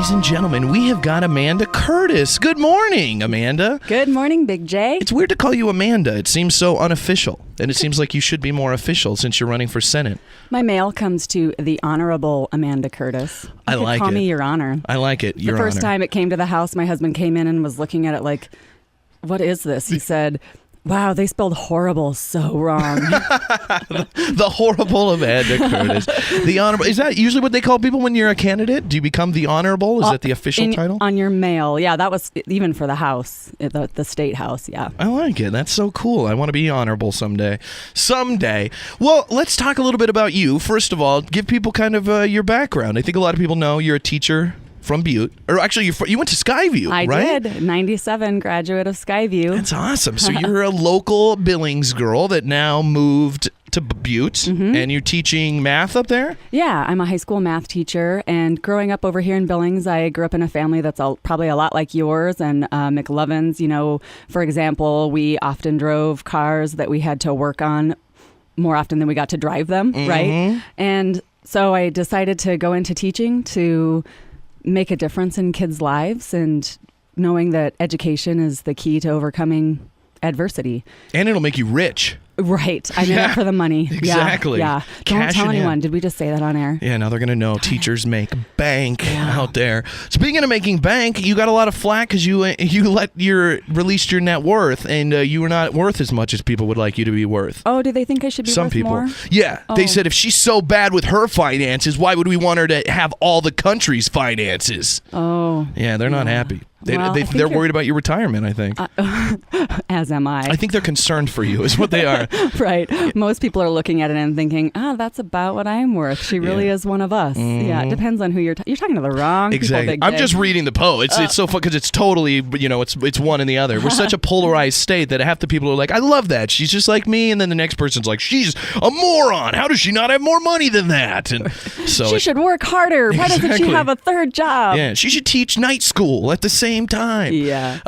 Ladies and gentlemen, we have got Amanda Curtis. Good morning, Amanda. Good morning, Big J. It's weird to call you Amanda. It seems so unofficial, and it seems like you should be more official since you're running for Senate. My mail comes to the Honorable Amanda Curtis. I like it. Call me Your Honor. I like it, Your Honor. The first time it came to the house, my husband came in and was looking at it like, what is this? He said, wow, they spelled horrible so wrong. The horrible Amanda Curtis. The honorable. Is that usually what they call people when you're a candidate? Do you become the honorable? Is that the official title? On your mail. Yeah, that was even for the house, the state house. Yeah. I like it. That's so cool. I want to be honorable someday. Someday. Well, let's talk a little bit about you. First of all, give people kind of your background. I think a lot of people know you're a teacher from Butte. Or actually, you went to Skyview, I right? did. 97, graduate of Skyview. That's awesome. So you're a local Billings girl that now moved to Butte, and you're teaching math up there? Yeah, I'm a high school math teacher, and growing up over here in Billings, I grew up in a family that's probably a lot like yours and McLovin's. You know, for example, we often drove cars that we had to work on more often than we got to drive them, right? And so I decided to go into teaching to make a difference in kids' lives, and knowing that education is the key to overcoming adversity. And it'll make you rich. Right. I'm in it for the money. Exactly. Yeah. Don't tell anyone. Did we just say that on air? Yeah, now they're going to know teachers make bank out there. Speaking of making bank, you got a lot of flack because you released your net worth, and you were not worth as much as people would like you to be worth. Oh, do they think I should be worth more? Yeah. Oh. They said if she's so bad with her finances, why would we want her to have all the country's finances? Oh. Yeah, they're not happy. They're worried about your retirement, I think. As am I. I think they're concerned for you is what they are. Right. Most people are looking at it and thinking, that's about what I'm worth. She really is one of us. Yeah, it depends on who you're talking to the wrong exactly. people. I'm just reading the post. It's so fun because it's totally, it's one and the other. We're such a polarized state that half the people are like, I love that. She's just like me. And then the next person's like, she's a moron. How does she not have more money than that? And so she should work harder. Why doesn't she have a third job? Yeah, she should teach night school at the same time. Yeah.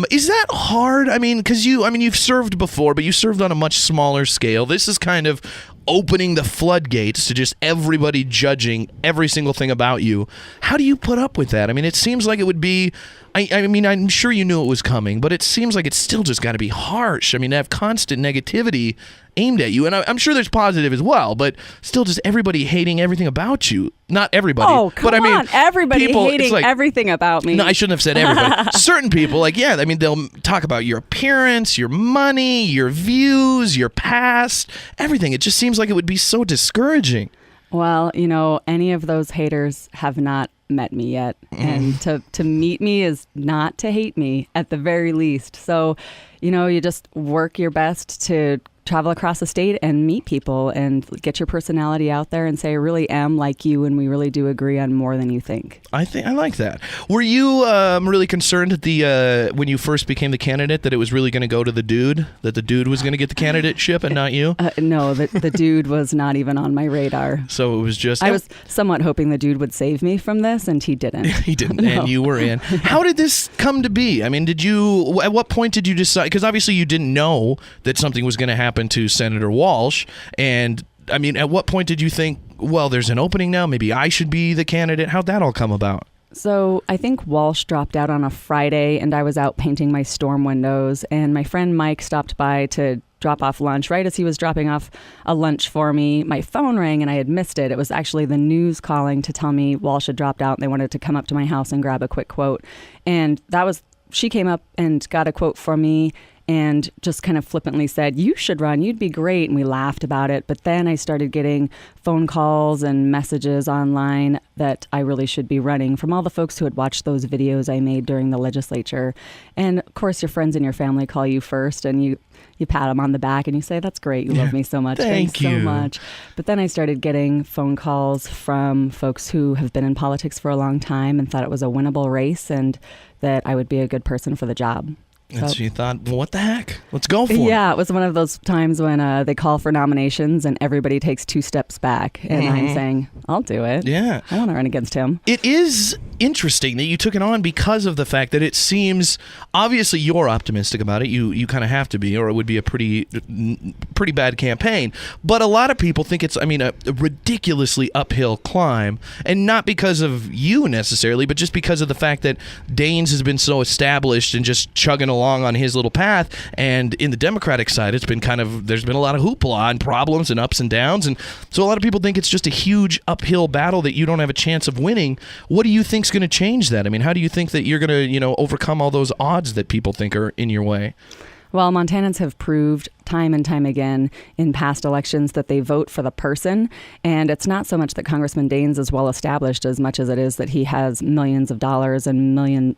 Is that hard? I mean, because you've served before, but you served on a much smaller scale. This is kind of opening the floodgates to just everybody judging every single thing about you. How do you put up with that? I mean, it seems like it would be, I mean, I'm sure you knew it was coming, but it seems like it's still just got to be harsh. I mean, to have constant negativity aimed at you, and I'm sure there's positive as well, but still just everybody hating everything about you. Not everybody. Oh, come on. Everybody people, hating everything about me. No, I shouldn't have said everybody. Certain people, they'll talk about your appearance, your money, your views, your past, everything. It just seems like it would be so discouraging. Well, any of those haters have not met me yet. And to meet me is not to hate me at the very least. So, you just work your best to travel across the state and meet people and get your personality out there and say, I really am like you, and we really do agree on more than you think. I like that. Were you really concerned at when you first became the candidate that it was really going to go to the dude, that the dude was going to get the candidateship and not you? No, the dude was not even on my radar. So it was just... I was somewhat hoping the dude would save me from this, and he didn't. He didn't, no. And you were in. How did this come to be? I mean, at what point did you decide? Because obviously you didn't know that something was going to happen to Senator Walsh, and I mean, at what point did you think, well, there's an opening now, maybe I should be the candidate? How'd that all come about? So I think Walsh dropped out on a Friday, and I was out painting my storm windows, and my friend Mike stopped by to drop off lunch. Right as he was dropping off a lunch for me, my phone rang and I had missed it. It was actually the news calling to tell me Walsh had dropped out and they wanted to come up to my house and grab a quick quote. And she came up and got a quote from me and just kind of flippantly said, you should run, you'd be great. And we laughed about it. But then I started getting phone calls and messages online that I really should be running from all the folks who had watched those videos I made during the legislature. And of course, your friends and your family call you first, and you pat them on the back and you say, that's great. You love me so much. Thanks so much. But then I started getting phone calls from folks who have been in politics for a long time and thought it was a winnable race and that I would be a good person for the job. And so you thought, well, what the heck? Let's go for it. Yeah, it was one of those times when they call for nominations and everybody takes 2 steps back. And I'm saying, I'll do it. Yeah. I want to run against him. It is interesting that you took it on because of the fact that it seems, obviously you're optimistic about it. You kind of have to be, or it would be a pretty bad campaign. But a lot of people think it's, a ridiculously uphill climb, and not because of you necessarily, but just because of the fact that Daines has been so established and just chugging along on his little path. And in the Democratic side, it's been there's been a lot of hoopla and problems and ups and downs. And so a lot of people think it's just a huge uphill battle that you don't have a chance of winning. What do you think's going to change that? How do you think that you're going to, overcome all those odds that people think are in your way? Well, Montanans have proved time and time again in past elections that they vote for the person. And it's not so much that Congressman Daines is well established as much as it is that he has millions of dollars and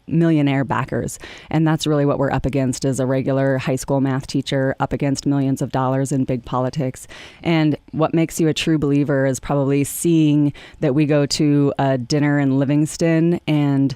millionaire backers. And that's really what we're up against, is a regular high school math teacher up against millions of dollars in big politics. And what makes you a true believer is probably seeing that we go to a dinner in Livingston and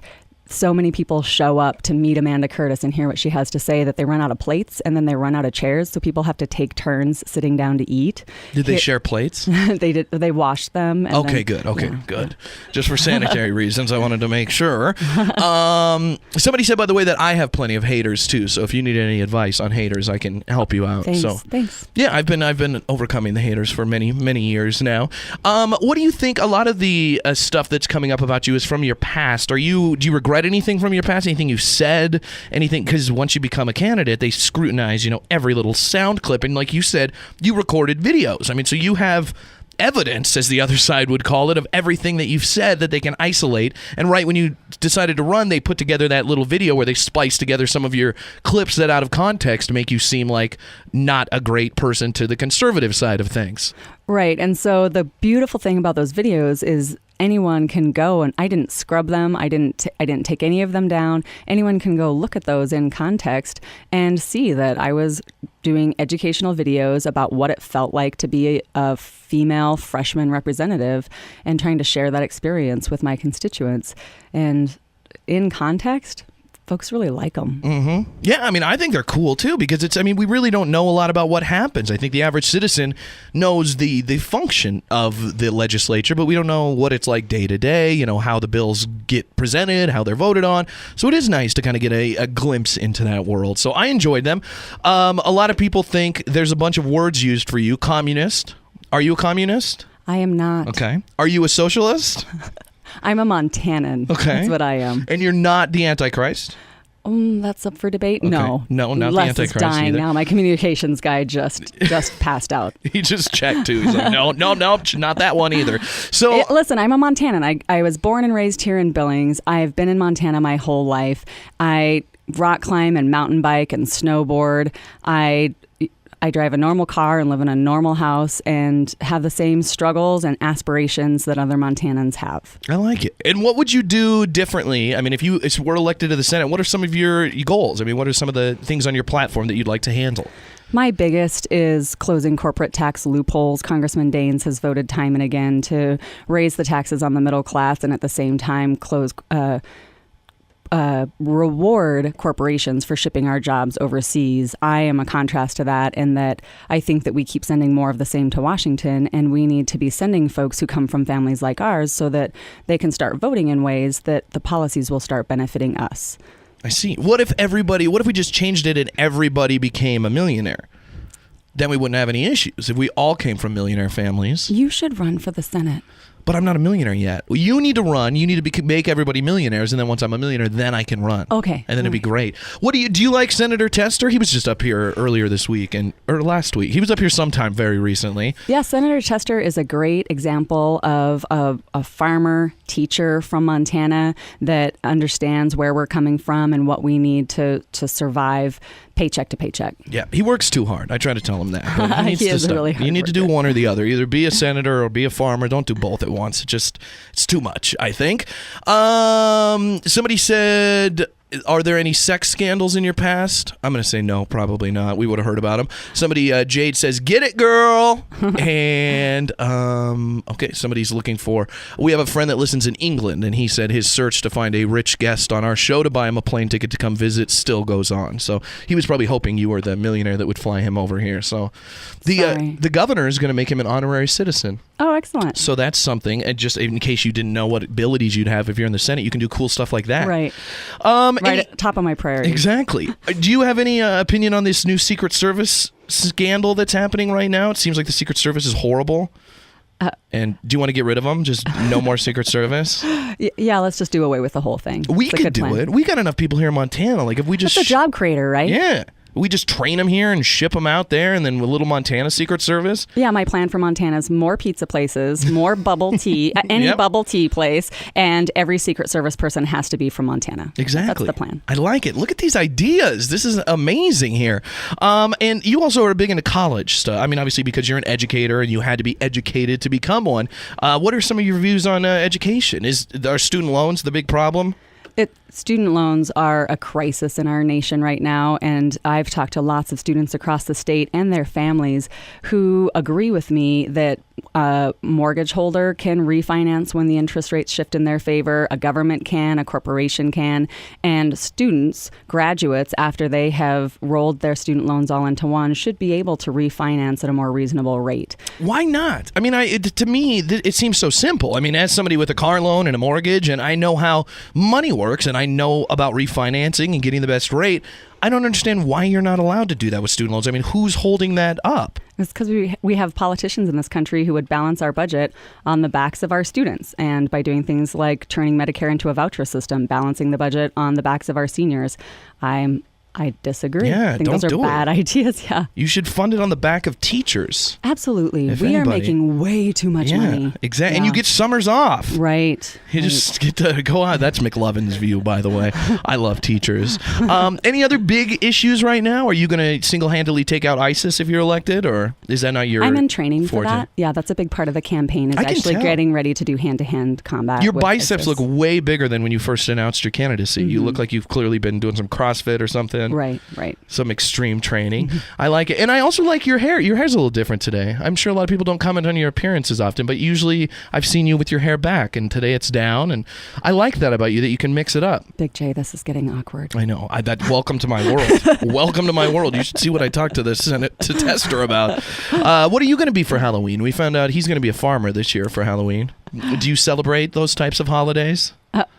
so many people show up to meet Amanda Curtis and hear what she has to say that they run out of plates and then they run out of chairs. So people have to take turns sitting down to eat. Did they share plates? They did. They washed them. And okay, good. Okay, good. Just for sanitary reasons, I wanted to make sure. Somebody said, by the way, that I have plenty of haters too. So if you need any advice on haters, I can help you out. Thanks. Yeah, I've been overcoming the haters for many years now. What do you think? A lot of the stuff that's coming up about you is from your past. Do you regret anything from your past? Anything you've said? Anything? Because once you become a candidate, they scrutinize, every little sound clip. And like you said, you recorded videos. So you have evidence, as the other side would call it, of everything that you've said that they can isolate. And right when you decided to run, they put together that little video where they spliced together some of your clips that out of context make you seem like not a great person to the conservative side of things. Right. And so the beautiful thing about those videos is anyone can go, and I didn't scrub them. I didn't take any of them down. Anyone can go look at those in context and see that I was doing educational videos about what it felt like to be a female freshman representative and trying to share that experience with my constituents. And in context, folks really like them. Mm-hmm. Yeah, I think they're cool too, because it's, we really don't know a lot about what happens. I think the average citizen knows the function of the legislature, but we don't know what it's like day to day, how the bills get presented, how they're voted on. So it is nice to kind of get a glimpse into that world. So I enjoyed them. A lot of people think there's a bunch of words used for you. Communist. Are you a communist? I am not. Okay. Are you a socialist? I'm a Montanan. Okay. That's what I am. And you're not the Antichrist? That's up for debate. Okay. No, not Les the Antichrist is dying either. now. My communications guy just passed out. He just checked too. He's like, no, not that one either. So listen, I'm a Montanan. I was born and raised here in Billings. I've been in Montana my whole life. I rock climb and mountain bike and snowboard. I drive a normal car and live in a normal house and have the same struggles and aspirations that other Montanans have. I like it. And what would you do differently? If you were elected to the Senate, what are some of your goals? What are some of the things on your platform that you'd like to handle? My biggest is closing corporate tax loopholes. Congressman Daines has voted time and again to raise the taxes on the middle class and at the same time reward corporations for shipping our jobs overseas. I am a contrast to that in that I think that we keep sending more of the same to Washington, and we need to be sending folks who come from families like ours so that they can start voting in ways that the policies will start benefiting us. I see. What if we just changed it and everybody became a millionaire? Then we wouldn't have any issues if we all came from millionaire families. You should run for the Senate. But I'm not a millionaire yet. Well, you need to run. You need to make everybody millionaires, and then once I'm a millionaire, then I can run. Okay. And then it'd be great. Do you like Senator Tester? He was just up here earlier this week or last week. He was up here sometime very recently. Yeah, Senator Tester is a great example of a farmer teacher from Montana that understands where we're coming from and what we need to survive paycheck to paycheck. Yeah, he works too hard. I try to tell him that. But he needs to stop. Really hard. You need to do one or the other. Either be a senator or be a farmer. Don't do both at once. It's too much, I think. Somebody said, are there any sex scandals in your past? I'm going to say no, probably not. We would have heard about them. Somebody, Jade says, get it, girl. And, okay, somebody's looking for, we have a friend that listens in England, and he said his search to find a rich guest on our show to buy him a plane ticket to come visit still goes on. So he was probably hoping you were the millionaire that would fly him over here. So the governor is going to make him an honorary citizen. Oh, excellent. So that's something. And just in case you didn't know what abilities you'd have if you're in the Senate, you can do cool stuff like that. Right. Right at top of my priority. Exactly. Do you have any opinion on this new Secret Service scandal that's happening right now? It seems like the Secret Service is horrible. And do you want to get rid of them? Just no more Secret Service? Yeah, let's just do away with the whole thing. We could do it. We got enough people here in Montana. Like if we just... That's a job creator, right? Yeah. We just train them here and ship them out there, and then with little Montana Secret Service. Yeah, my plan for Montana is more pizza places, more bubble tea, any bubble tea place, and every Secret Service person has to be from Montana. Exactly. That's the plan. I like it. Look at these ideas. This is amazing here. And you also are big into college stuff. I mean, obviously, because you're an educator and you had to be educated to become one. What are some of your views on education? Are student loans the big problem? Student loans are a crisis in our nation right now, and I've talked to lots of students across the state and their families who agree with me that a mortgage holder can refinance when the interest rates shift in their favor, a government can, a corporation can, and students, graduates, after they have rolled their student loans all into one, should be able to refinance at a more reasonable rate. Why not? I mean, to me, it seems so simple. I mean, as somebody with a car loan and a mortgage, and I know how money works, and I know about refinancing and getting the best rate, I don't understand why you're not allowed to do that with student loans. I mean, who's holding that up? It's because we have politicians in this country who would balance our budget on the backs of our students, and by doing things like turning Medicare into a voucher system, balancing the budget on the backs of our seniors. I disagree. Yeah, I think those are bad ideas. Yeah. You should fund it on the back of teachers. Absolutely. If we anybody. are making way too much money. Exactly. Yeah. And you get summers off. Right. You just get to go out. That's McLovin's view, by the way. I love teachers. Any other big issues right now? Are you going to single-handedly take out ISIS if you're elected, or is that not your I'm in training forte? for that. Yeah, that's a big part of the campaign is I can actually tell. getting ready to do hand-to-hand combat. Your with biceps ISIS. look way bigger than when you first announced your candidacy. You look like you've clearly been doing some CrossFit or something. Right. Some extreme training. I like it. And I also like your hair. Your hair's a little different today. I'm sure a lot of people don't comment on your appearance as often, but usually I've seen you with your hair back, and today it's down. And I like that about you, that you can mix it up. Big J, this is getting awkward. I know. Welcome to my world. Welcome to my world. You should see what I talked to the Senate to Tester about. What are you going to be for Halloween? We found out he's going to be a farmer this year for Halloween. Do you celebrate those types of holidays?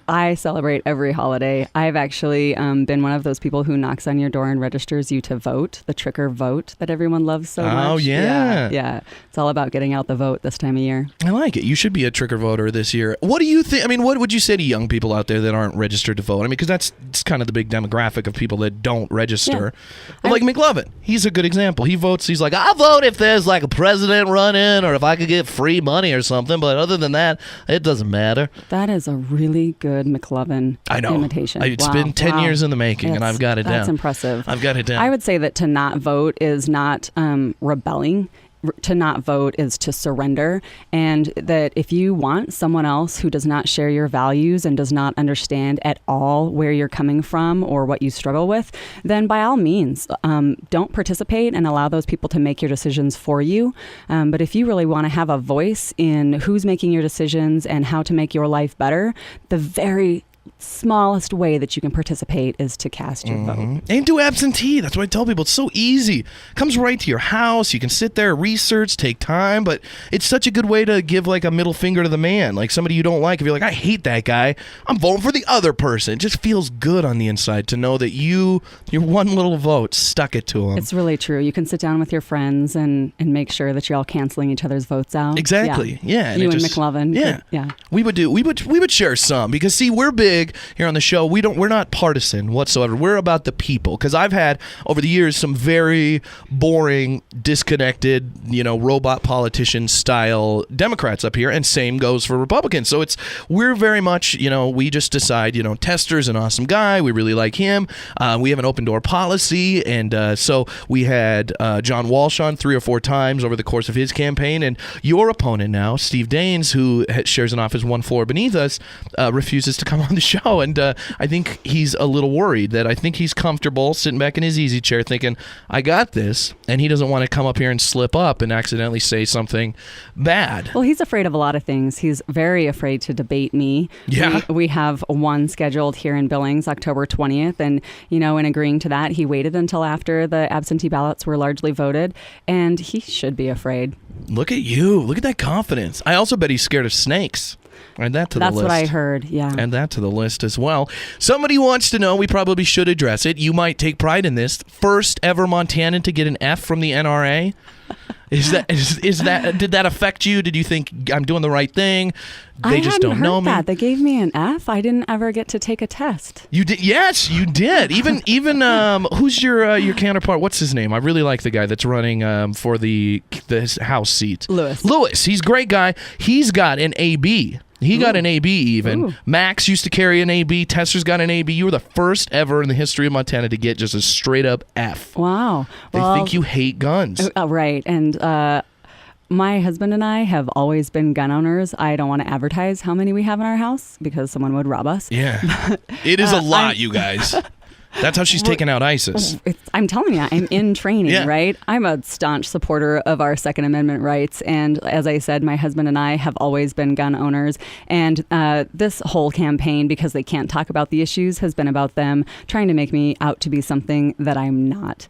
I celebrate every holiday. I've actually been one of those people who knocks on your door and registers you to vote, the trick or vote that everyone loves so much. Oh, yeah. Yeah. It's all about getting out the vote this time of year. I like it. You should be a trick or voter this year. What do you think? I mean, what would you say to young people out there that aren't registered to vote? I mean, because that's kind of the big demographic of people that don't register. Yeah. Like McLovin. He's a good example. He votes. He's like, I'll vote if there's like a president running or if I could get free money or something. But other than that, it doesn't matter. That is a really good McLovin imitation. It's been 10 years in the making, and I've got it down. That's impressive. I've got it down. I would say that to not vote is not rebelling. To not vote is to surrender, and that if you want someone else who does not share your values and does not understand at all where you're coming from or what you struggle with, then by all means, don't participate and allow those people to make your decisions for you. But if you really want to have a voice in who's making your decisions and how to make your life better, the very smallest way that you can participate is to cast your vote. And do absentee. That's what I tell people. It's so easy. Comes right to your house. You can sit there, research, take time, but it's such a good way to give like a middle finger to the man. Like somebody you don't like, if you're like, I hate that guy, I'm voting for the other person. It just feels good on the inside to know that your one little vote stuck it to them. It's really true. You can sit down with your friends and make sure that you're all canceling each other's votes out. Exactly. Yeah. You and McLovin. Yeah. We would share some, because see, we're big here on the show. We're not partisan whatsoever. We're about the people, because I've had over the years some very boring, disconnected, robot politician style Democrats up here, and same goes for Republicans. So we're very much, we just decide, Tester's an awesome guy. We really like him. We have an open door policy, and so we had John Walsh on 3 or 4 times over the course of his campaign, and your opponent now, Steve Daines, who shares an office one floor beneath us, refuses to come on the show, and I think he's a little worried that I think he's comfortable sitting back in his easy chair thinking, I got this, and he doesn't want to come up here and slip up and accidentally say something bad. Well, he's afraid of a lot of things. He's very afraid to debate me. Yeah. We have one scheduled here in Billings, October 20th, and, in agreeing to that, he waited until after the absentee ballots were largely voted, and he should be afraid. Look at you. Look at that confidence. I also bet he's scared of snakes. Add that to the list. That's what I heard, yeah. Add that to the list as well. Somebody wants to know, we probably should address it. You might take pride in this. First ever Montanan to get an F from the NRA. Is that did that affect you? Did you think I'm doing the right thing? They just don't know me. That. They gave me an F. I didn't ever get to take a test. You did? Yes, you did. Even who's your counterpart? What's his name? I really like the guy that's running for the House seat. Lewis. He's a great guy. He's got an AB. He got an AB even. Ooh. Max used to carry an AB. Tester's got an AB. You were the first ever in the history of Montana to get just a straight up F. Wow. They think you hate guns. Right. And my husband and I have always been gun owners. I don't want to advertise how many we have in our house because someone would rob us. Yeah. It is a lot, you guys. That's how she's taking out ISIS. I'm telling you, I'm in training, Yeah. right? I'm a staunch supporter of our Second Amendment rights. And as I said, my husband and I have always been gun owners. And this whole campaign, because they can't talk about the issues, has been about them trying to make me out to be something that I'm not.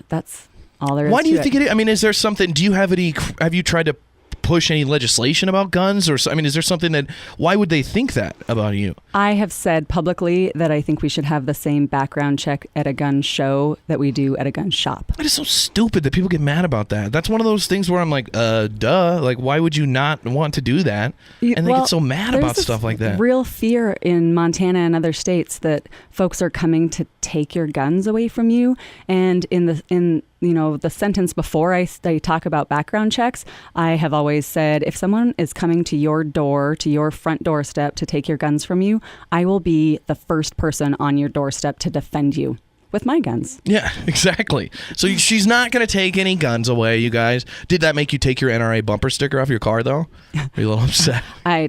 That's all there is to it. Why do you think it is? I mean, is there something, have you tried to push any legislation about guns? Or, I mean, is there something that, why would they think that about you? I have said publicly that I think we should have the same background check at a gun show that we do at a gun shop. That is so stupid that people get mad about that. That's one of those things where I'm like, duh. Like, why would you not want to do that? And they get so mad about stuff like that. Real fear in Montana and other states that folks are coming to take your guns away from you. And in the sentence before I talk about background checks, I have always said, if someone is coming to your door, to your front doorstep to take your guns from you, I will be the first person on your doorstep to defend you with my guns. Yeah, exactly. So she's not going to take any guns away, you guys. Did that make you take your NRA bumper sticker off your car, though? Are you a little upset? I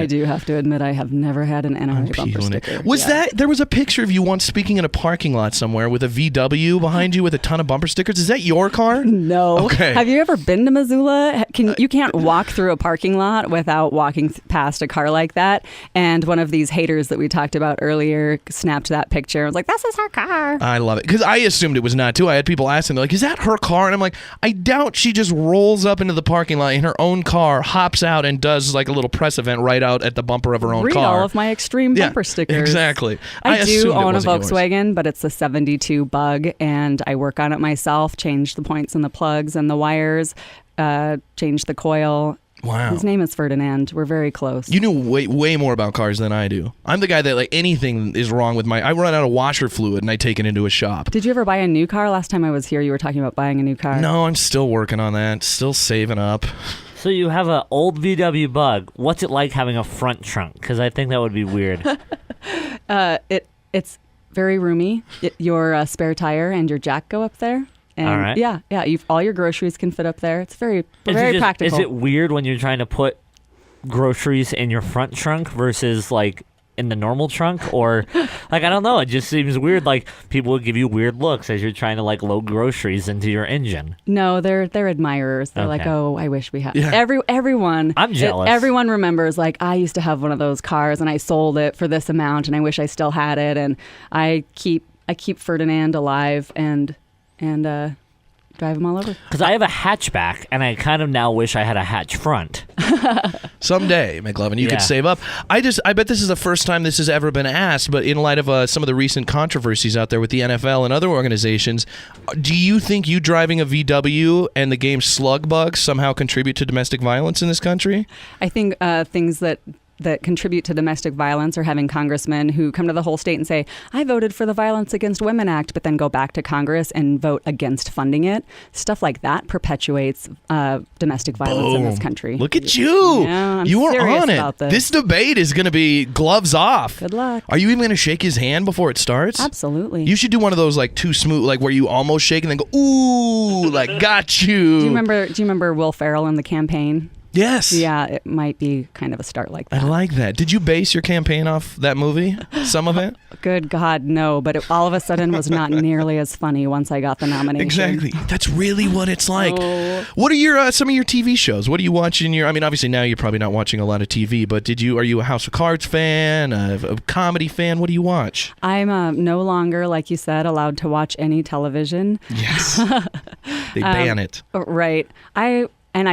do have to admit I have never had an NRA bumper sticker. There was a picture of you once speaking in a parking lot somewhere with a VW behind you with a ton of bumper stickers. Is that your car? No. Okay. Have you ever been to Missoula? You can't walk through a parking lot without walking past a car like that. And one of these haters that we talked about earlier snapped that picture and was like, "This is her car." I love it. Because I assumed it was not, too. I had people asking, they're like, is that her car? And I'm like, I doubt she just rolls up into the parking lot in her own car, hops out, and does like a little press event right out at the bumper of her own Read car. all of my extreme bumper stickers. Exactly. I do own a Volkswagen, Volkswagen, but it's a 72 Bug, and I work on it myself, change the points and the plugs and the wires, change the coil. Wow. His name is Ferdinand. We're very close. You knew way more about cars than I do. I'm the guy that, like, anything is wrong with I run out of washer fluid and I take it into a shop. Did you ever buy a new car? Last time I was here, you were talking about buying a new car. No, I'm still working on that. Still saving up. So you have an old VW Bug. What's it like having a front trunk? Because I think that would be weird. It's very roomy. Your spare tire and your jack go up there. And all right. Yeah. All your groceries can fit up there. It's very practical. Is it weird when you're trying to put groceries in your front trunk versus like in the normal trunk? Or like, I don't know. It just seems weird. Like people would give you weird looks as you're trying to like load groceries into your engine. No, they're admirers. They're like, oh, I wish we had. Yeah. Everyone. I'm jealous. Everyone remembers like I used to have one of those cars and I sold it for this amount and I wish I still had it, and I keep Ferdinand alive and drive them all over. Because I have a hatchback, and I kind of now wish I had a hatch front. Someday, McLovin, you could save up. I bet this is the first time this has ever been asked, but in light of some of the recent controversies out there with the NFL and other organizations, do you think you driving a VW and the game Slug Bug somehow contribute to domestic violence in this country? I think things that contribute to domestic violence are having congressmen who come to the whole state and say, I voted for the Violence Against Women Act, but then go back to Congress and vote against funding it. Stuff like that perpetuates domestic violence in this country. Look at you. Yeah, I'm you are serious on it. about this. This debate is going to be gloves off. Good luck. Are you even going to shake his hand before it starts? Absolutely. You should do one of those like too smooth, like where you almost shake and then go, ooh, like got you. Do you remember Will Ferrell in the campaign? Yes. Yeah, it might be kind of a start like that. I like that. Did you base your campaign off that movie? Some of it? Good God, no. But it all of a sudden was not nearly as funny once I got the nomination. Exactly. That's really what it's like. Oh. What are your some of your TV shows? What do you watch in your? I mean, obviously now you're probably not watching a lot of TV, but are you a House of Cards fan, a comedy fan? What do you watch? I'm no longer, like you said, allowed to watch any television. Yes. They ban it. Right. I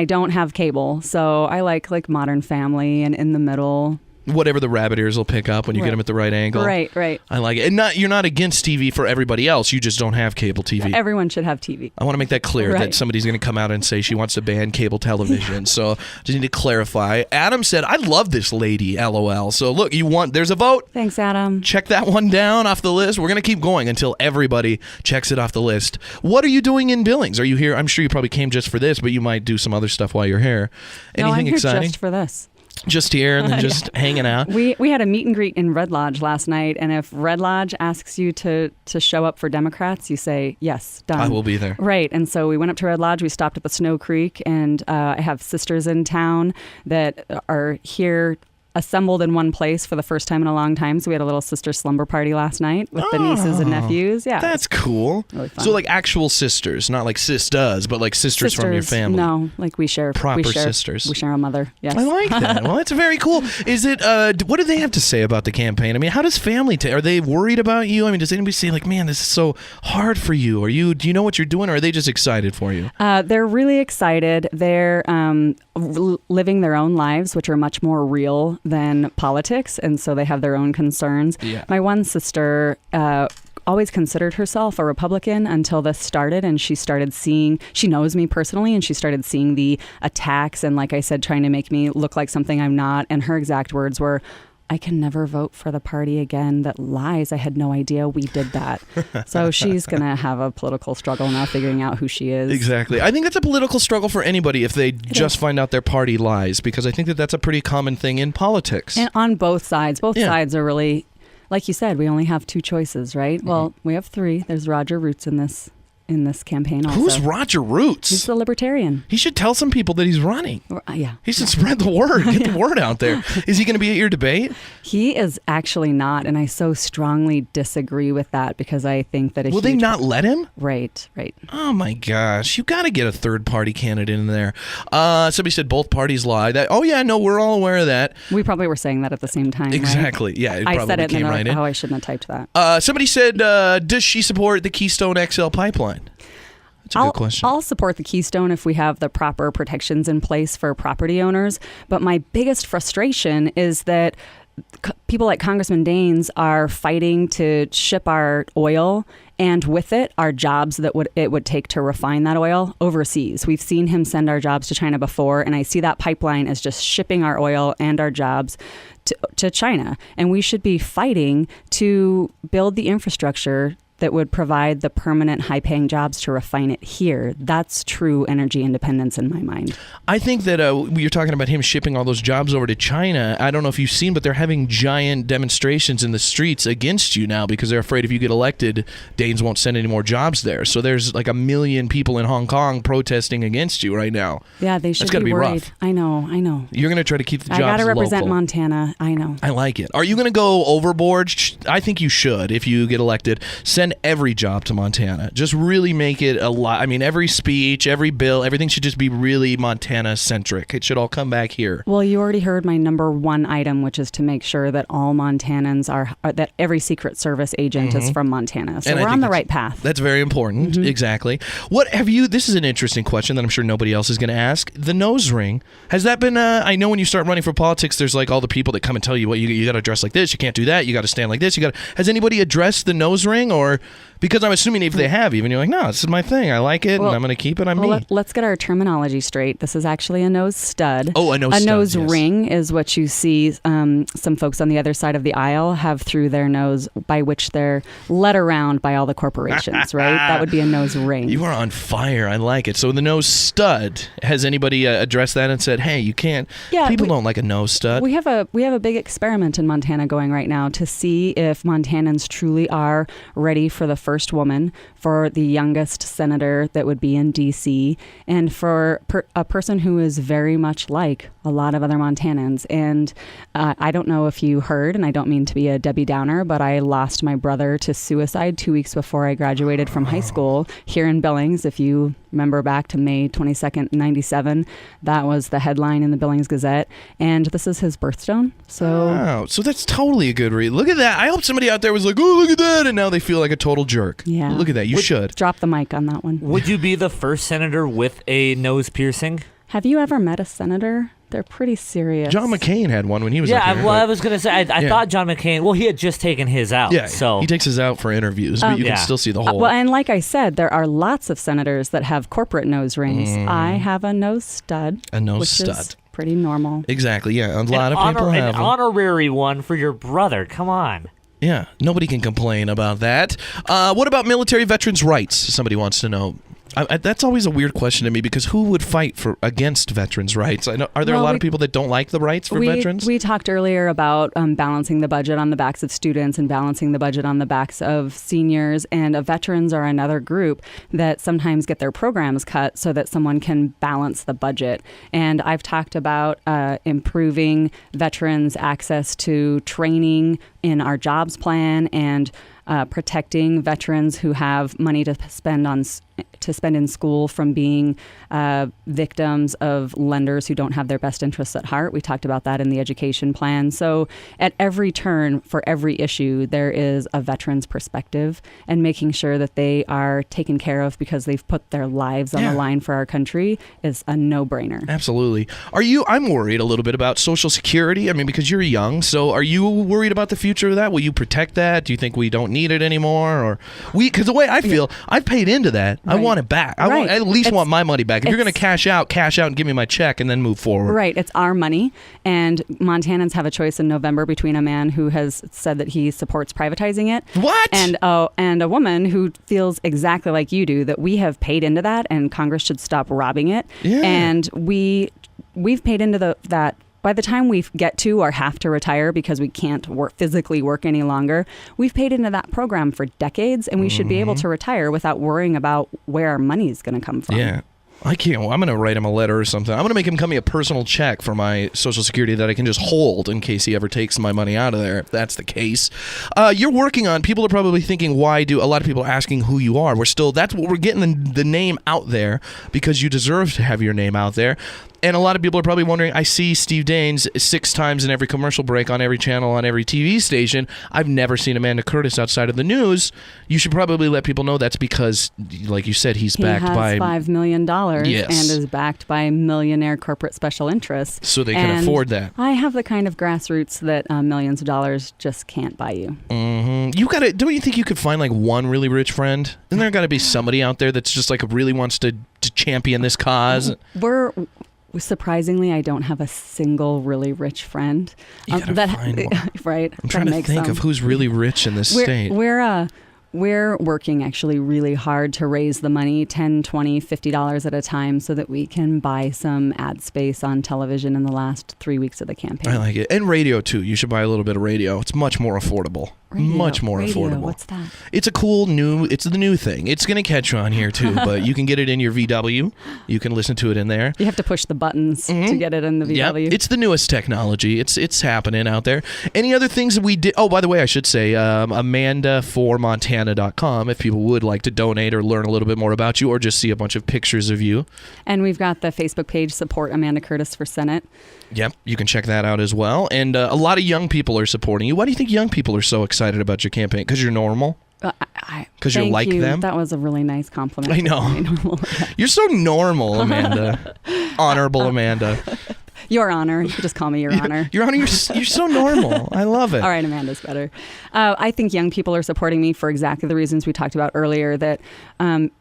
don't have cable, so I like Modern Family and In the Middle. Whatever the rabbit ears will pick up when you get them at the right angle. Right. I like it. And you're not against TV for everybody else. You just don't have cable TV. Everyone should have TV. I want to make that clear Right. that somebody's going to come out and say she wants to ban cable television. So just need to clarify. Adam said, I love this lady, LOL. So look, there's a vote. Thanks, Adam. Check that one down off the list. We're going to keep going until everybody checks it off the list. What are you doing in Billings? Are you here? I'm sure you probably came just for this, but you might do some other stuff while you're here. No, I'm Anything here exciting? just for this. Just here and then just hanging out. We had a meet and greet in Red Lodge last night, and if Red Lodge asks you to show up for Democrats, you say, yes, done. I will be there. Right, and so we went up to Red Lodge, we stopped at the Snow Creek, and I have sisters in town that are here assembled in one place for the first time in a long time. So we had a little sister slumber party last night with the nieces and nephews. Yeah, that's cool. Really fun. So like actual sisters, not like sis does, but like sisters from your family. No, like we share sisters. We share a mother. Yes, I like that. Well, that's very cool. Is it? What do they have to say about the campaign? I mean, how does family? Are they worried about you? I mean, does anybody say like, man, this is so hard for you? Do you know what you're doing, or are they just excited for you? They're really excited. They're living their own lives, which are much more real than politics, and so they have their own concerns. Yeah. My one sister always considered herself a Republican until this started, and she knows me personally, and she started seeing the attacks and, like I said, trying to make me look like something I'm not. And her exact words were, I can never vote for the party again that lies. I had no idea we did that. So she's going to have a political struggle now figuring out who she is. Exactly. I think that's a political struggle for anybody if they just find out their party lies, because I think that that's a pretty common thing in politics. And on both sides. Both sides are really, like you said, we only have two choices, right? Mm-hmm. Well, we have three. There's Roger Roots in this campaign also. Who's Roger Roots? He's the Libertarian. He should tell some people that he's running. Yeah. He should spread the word. Get the word out there. Is he going to be at your debate? He is actually not, and I so strongly disagree with that because I think that Will they not let him? Right. Oh my gosh. You got to get a third party candidate in there. Somebody said both parties lie. No, we're all aware of that. We probably were saying that at the same time, Exactly. Right? Yeah, it I probably said it came and right in. I shouldn't have typed that. Somebody said, does she support the Keystone XL pipeline? That's a good question. I'll support the Keystone if we have the proper protections in place for property owners. But my biggest frustration is that people like Congressman Daines are fighting to ship our oil, and with it, our jobs that it would take to refine that oil overseas. We've seen him send our jobs to China before, and I see that pipeline as just shipping our oil and our jobs to China. And we should be fighting to build the infrastructure that would provide the permanent high-paying jobs to refine it here. That's true energy independence in my mind. I think that you're talking about him shipping all those jobs over to China. I don't know if you've seen, but they're having giant demonstrations in the streets against you now because they're afraid if you get elected, Daines won't send any more jobs there. So there's like 1 million people in Hong Kong protesting against you right now. Yeah, they should That's be worried. Rough. I know. You're going to try to keep the jobs I got to represent local. Montana. I know. I like it. Are you going to go overboard? I think you should if you get elected. Send every job to Montana. Just really make it a lot. I mean, every speech, every bill, everything should just be really Montana-centric. It should all come back here. Well, you already heard my number one item, which is to make sure that all Montanans that every Secret Service agent is from Montana. So we're on the right path. That's very important. Mm-hmm. Exactly. This is an interesting question that I'm sure nobody else is going to ask. The nose ring, has that been, I know when you start running for politics, there's like all the people that come and tell you, well, you got to dress like this, you can't do that, you got to stand like this, has anybody addressed the nose ring? Or, because I'm assuming if they have even, you're like, no, this is my thing, I like it, and I'm going to keep it on me. Let's get our terminology straight. This is actually a nose stud. Oh, a nose stud. A nose yes. ring is what you see some folks on the other side of the aisle have through their nose, by which they're led around by all the corporations, right? That would be a nose ring. You are on fire. I like it. So the nose stud, has anybody addressed that and said, hey, you can't, people don't like a nose stud? We have a big experiment in Montana going right now to see if Montanans truly are ready for the first woman, for the youngest senator that would be in D.C., and for a person who is very much like a lot of other Montanans. And I don't know if you heard, and I don't mean to be a Debbie Downer, but I lost my brother to suicide 2 weeks before I graduated from high school here in Billings. If you remember back to May 22nd, 97, that was the headline in the Billings Gazette. And this is his birthstone. So, wow. So that's totally a good read. Look at that. I hope somebody out there was like, oh, look at that. And now they feel like a total jerk. Yeah. Look at that. You should. Drop the mic on that one. Would you be the first senator with a nose piercing? Have you ever met a senator? They're pretty serious. John McCain had one when he was up here. Well, I was going to say, I thought John McCain, well, he had just taken his out. Yeah, so he takes his out for interviews, but you can still see the whole. Well, and like I said, there are lots of senators that have corporate nose rings. I have a nose stud. A nose which stud. Is pretty normal. Exactly, yeah. A lot of people have an them. honorary one for your brother. Come on. Yeah, nobody can complain about that. What about military veterans' rights? Somebody wants to know. That's always a weird question to me, because who would fight against veterans' rights? I know, are there a lot of people that don't like the rights for veterans? We talked earlier about balancing the budget on the backs of students and balancing the budget on the backs of seniors, and veterans are another group that sometimes get their programs cut so that someone can balance the budget. And I've talked about improving veterans' access to training in our jobs plan, and protecting veterans who have money to spend in school from being victims of lenders who don't have their best interests at heart. We talked about that in the education plan. So at every turn, for every issue, there is a veteran's perspective, and making sure that they are taken care of because they've put their lives on the line for our country is a no-brainer. Absolutely. I'm worried a little bit about Social Security. I mean, because you're young, so are you worried about the future of that? Will you protect that? Do you think we don't need it anymore? Or because the way I feel, I've paid into that. Right. I want it back. I want, at least want my money back. If you're going to cash out and give me my check and then move forward. Right. It's our money. And Montanans have a choice in November between a man who has said that he supports privatizing it. What? And a woman who feels exactly like you do, that we have paid into that and Congress should stop robbing it. Yeah. And we've paid into that. By the time we get to or have to retire because we can't physically work any longer, we've paid into that program for decades, and we should be able to retire without worrying about where our money is going to come from. Yeah. I can't. I'm going to write him a letter or something. I'm going to make him cut me a personal check for my Social Security that I can just hold in case he ever takes my money out of there, if that's the case. You're working on, people are probably thinking, a lot of people are asking who you are. That's what we're getting the name out there, because you deserve to have your name out there. And a lot of people are probably wondering, I see Steve Daines 6 times in every commercial break on every channel, on every TV station. I've never seen Amanda Curtis outside of the news. You should probably let people know that's because, like you said, he's backed by $5 million yes. and is backed by millionaire corporate special interests. So they can afford that. I have the kind of grassroots that millions of dollars just can't buy you. Mm-hmm. Don't you think you could find like one really rich friend? Isn't there got to be somebody out there that's just like really wants to champion this cause? Surprisingly, I don't have a single really rich friend. You gotta find one. Right. I'm trying to think of who's really rich in this state. We're working actually really hard to raise the money, $10, $20, $50 at a time, so that we can buy some ad space on television in the last 3 weeks of the campaign. I like it. And radio, too. You should buy a little bit of radio. It's much more affordable. Much more affordable. What's that? It's the new thing. It's going to catch on here, too, but you can get it in your VW. You can listen to it in there. You have to push the buttons to get it in the VW. Yep. It's the newest technology. It's happening out there. Any other things that we did? Oh, by the way, I should say, AmandaForMontana.com if people would like to donate or learn a little bit more about you or just see a bunch of pictures of you. And we've got the Facebook page, Support Amanda Curtis for Senate. Yep, you can check that out as well. And a lot of young people are supporting you. Why do you think young people are so excited about your campaign? Because you're normal? Because you're like them? That was a really nice compliment. I know. You're so normal, Amanda. Honorable Amanda. Your Honor. You can just call me Your Honor. Your Honor, you're so normal. I love it. All right, Amanda's better. I think young people are supporting me for exactly the reasons we talked about earlier, that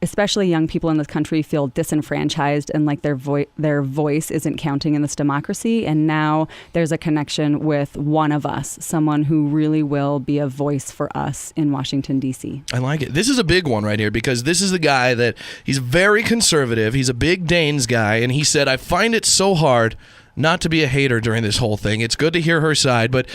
especially young people in this country feel disenfranchised and like their voice isn't counting in this democracy. And now there's a connection with one of us, someone who really will be a voice for us in Washington, D.C. I like it. This is a big one right here, because this is the guy that he's very conservative. He's a big Daines guy. And he said, I find it so hard not to be a hater during this whole thing. It's good to hear her side, but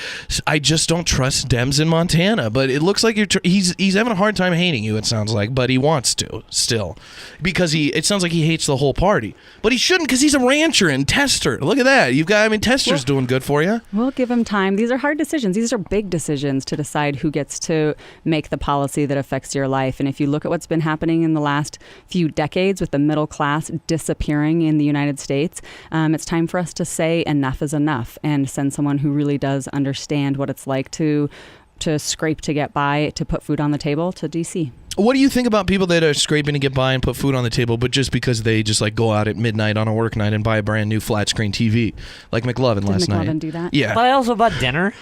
I just don't trust Dems in Montana. But it looks like he's having a hard time hating you, it sounds like, but he wants to still. Because it sounds like he hates the whole party. But he shouldn't, because he's a rancher and Tester. Look at that. Tester's doing good for you. We'll give him time. These are hard decisions. These are big decisions to decide who gets to make the policy that affects your life. And if you look at what's been happening in the last few decades with the middle class disappearing in the United States, it's time for us to say enough is enough and send someone who really does understand what it's like to scrape to get by, to put food on the table, to DC. What do you think about people that are scraping to get by and put food on the table, but just because they just like go out at midnight on a work night and buy a brand new flat screen TV, like McLovin last night? Did McLovin do that? Yeah. But I also bought dinner.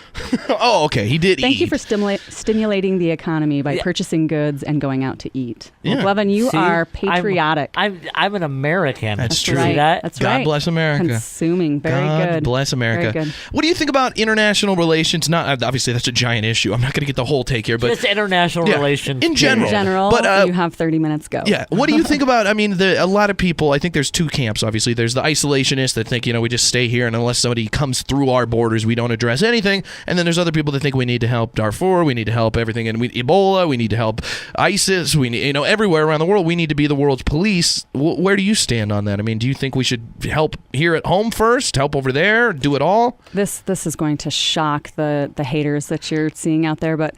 Oh, okay. He did eat. Thank you for stimulating the economy by purchasing goods and going out to eat. Yeah. McLovin, you See, are patriotic. I'm an American. That's See true. Right. that? That's God right. bless America. Consuming. Very God good. bless America. Very good. What do you think about international relations? Not obviously that's a giant issue. I'm not going to get the whole take here, but Just international relations. in general. In general, But, you have 30 minutes go. yeah. What do you think about, a lot of people, I think there's two camps, obviously. There's the isolationists that think, we just stay here and unless somebody comes through our borders, we don't address anything. And then there's other people that think we need to help Darfur, we need to help everything, and Ebola, we need to help ISIS, we need, everywhere around the world, we need to be the world's police. Where do you stand on that? Do you think we should help here at home first, help over there, do it all? This is going to shock the haters that you're seeing out there, but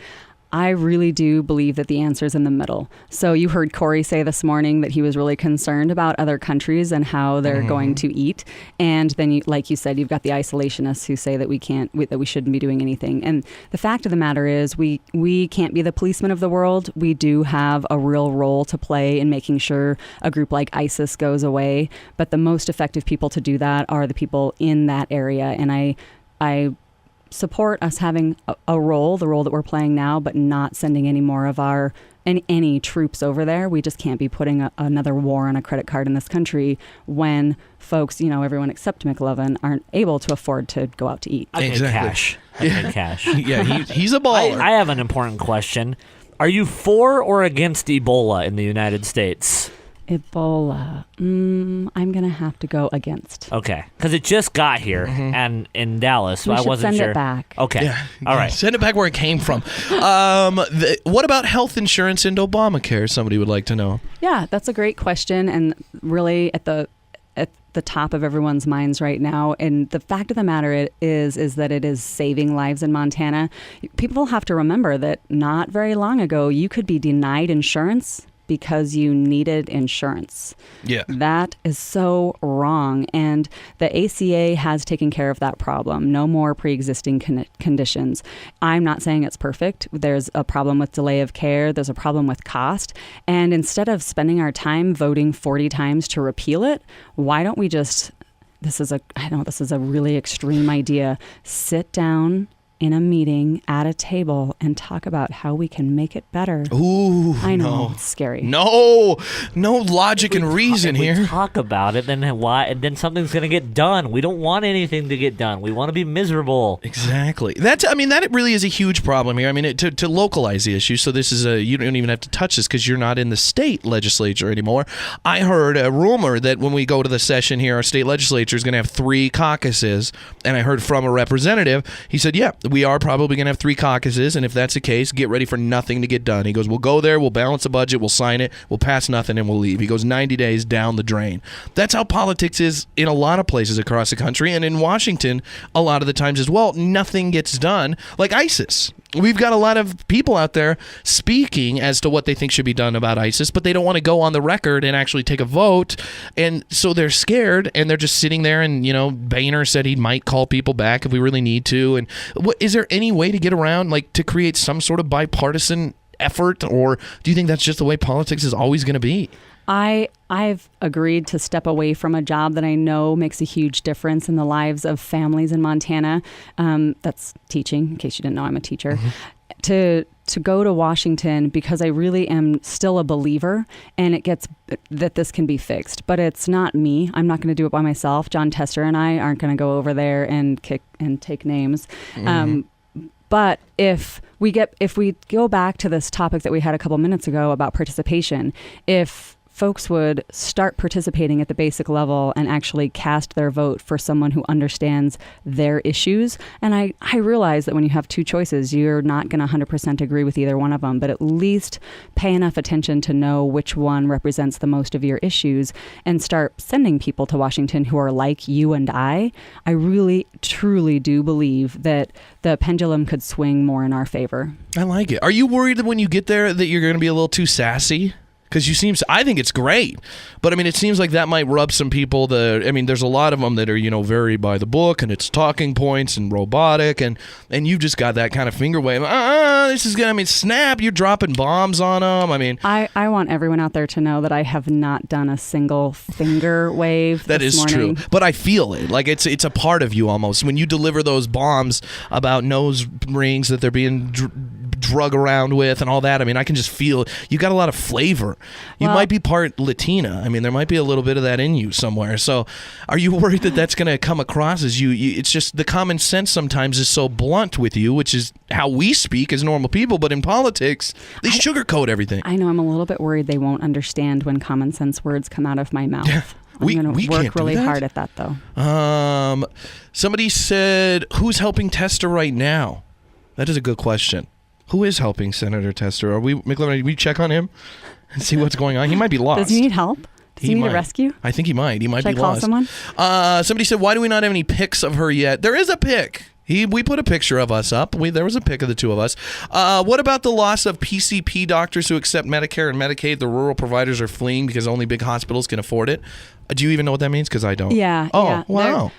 I really do believe that the answer is in the middle. So you heard Corey say this morning that he was really concerned about other countries and how they're going to eat. And then, like you said, you've got the isolationists who say that that we shouldn't be doing anything. And the fact of the matter is we can't be the policemen of the world. We do have a real role to play in making sure a group like ISIS goes away. But the most effective people to do that are the people in that area. And I support us having a role, the role that we're playing now, but not sending any more of any troops over there. We just can't be putting another war on a credit card in this country when folks, everyone except McLovin, aren't able to afford to go out to eat. I paid Exactly. cash. I paid cash. Yeah, he's a baller. I have an important question. Are you for or against Ebola in the United States? Ebola. I'm going to have to go against. Okay, because it just got here and in Dallas, so We I should wasn't send sure. it back. Okay, Yeah. all right. Send it back where it came from. What about health insurance and Obamacare? Somebody would like to know. Yeah, that's a great question, and really at the top of everyone's minds right now. And the fact of the matter is that it is saving lives in Montana. People have to remember that not very long ago, you could be denied insurance because you needed insurance. Yeah. That is so wrong. And the ACA has taken care of that problem. No more pre-existing conditions. I'm not saying it's perfect. There's a problem with delay of care. There's a problem with cost. And instead of spending our time voting 40 times to repeal it, why don't we just, I know this is a really extreme idea, sit down in a meeting at a table and talk about how we can make it better. Ooh, I know, no. it's scary. No logic and reason If we here. talk about it, then why? And then something's gonna get done. We don't want anything to get done. We want to be miserable. Exactly. That really is a huge problem here. To localize the issue. So this is you don't even have to touch this because you're not in the state legislature anymore. I heard a rumor that when we go to the session here, our state legislature is going to have 3 caucuses. And I heard from a representative. He said, "Yeah, we are probably going to have 3 caucuses, and if that's the case, get ready for nothing to get done." He goes, "We'll go there, we'll balance the budget, we'll sign it, we'll pass nothing, and we'll leave." He goes, 90 days down the drain. That's how politics is in a lot of places across the country, and in Washington, a lot of the times as well. Nothing gets done, like ISIS. We've got a lot of people out there speaking as to what they think should be done about ISIS, but they don't want to go on the record and actually take a vote, and so they're scared, and they're just sitting there, and, Boehner said he might call people back if we really need to, and is there any way to get around, to create some sort of bipartisan effort, or do you think that's just the way politics is always going to be? I've agreed to step away from a job that I know makes a huge difference in the lives of families in Montana. That's teaching, in case you didn't know I'm a teacher. To go to Washington because I really am still a believer and that this can be fixed. But it's not me. I'm not going to do it by myself. John Tester and I aren't going to go over there and kick and take names. But if we go back to this topic that we had a couple minutes ago about participation, if folks would start participating at the basic level and actually cast their vote for someone who understands their issues. And I realize that when you have two choices, you're not going to 100% agree with either one of them, but at least pay enough attention to know which one represents the most of your issues and start sending people to Washington who are like you and I really, truly do believe that the pendulum could swing more in our favor. I like it. Are you worried that when you get there that you're going to be a little too sassy? Because I think it's great, but I mean, it seems like that might rub some people. There's a lot of them that are, very by the book, and it's talking points and robotic, and you've just got that kind of finger wave. This is gonna, snap! You're dropping bombs on them. I want everyone out there to know that I have not done a single finger wave. That is true, but I feel it. Like it's a part of you almost when you deliver those bombs about nose rings that they're being drug around with and all that. I can just feel you got a lot of flavor. You might be part Latina. There might be a little bit of that in you somewhere. So are you worried that that's going to come across as you it's just the common sense sometimes is so blunt with you, which is how we speak as normal people, but in politics, they sugarcoat everything. I know. I'm a little bit worried they won't understand when common sense words come out of my mouth. Yeah. I'm going to work really hard at that, though. Somebody said, who's helping Tester right now? That is a good question. Who is helping Senator Tester? McLevin, we check on him and see what's going on? He might be lost. Does he need help? Does he need a rescue? I think he might. He might Should be I call lost. someone? Somebody said, why do we not have any pics of her yet? There is a pic. We put a picture of us up. There was a pic of the two of us. What about the loss of PCP doctors who accept Medicare and Medicaid? The rural providers are fleeing because only big hospitals can afford it. Do you even know what that means? Because I don't. Yeah. Oh, yeah. wow.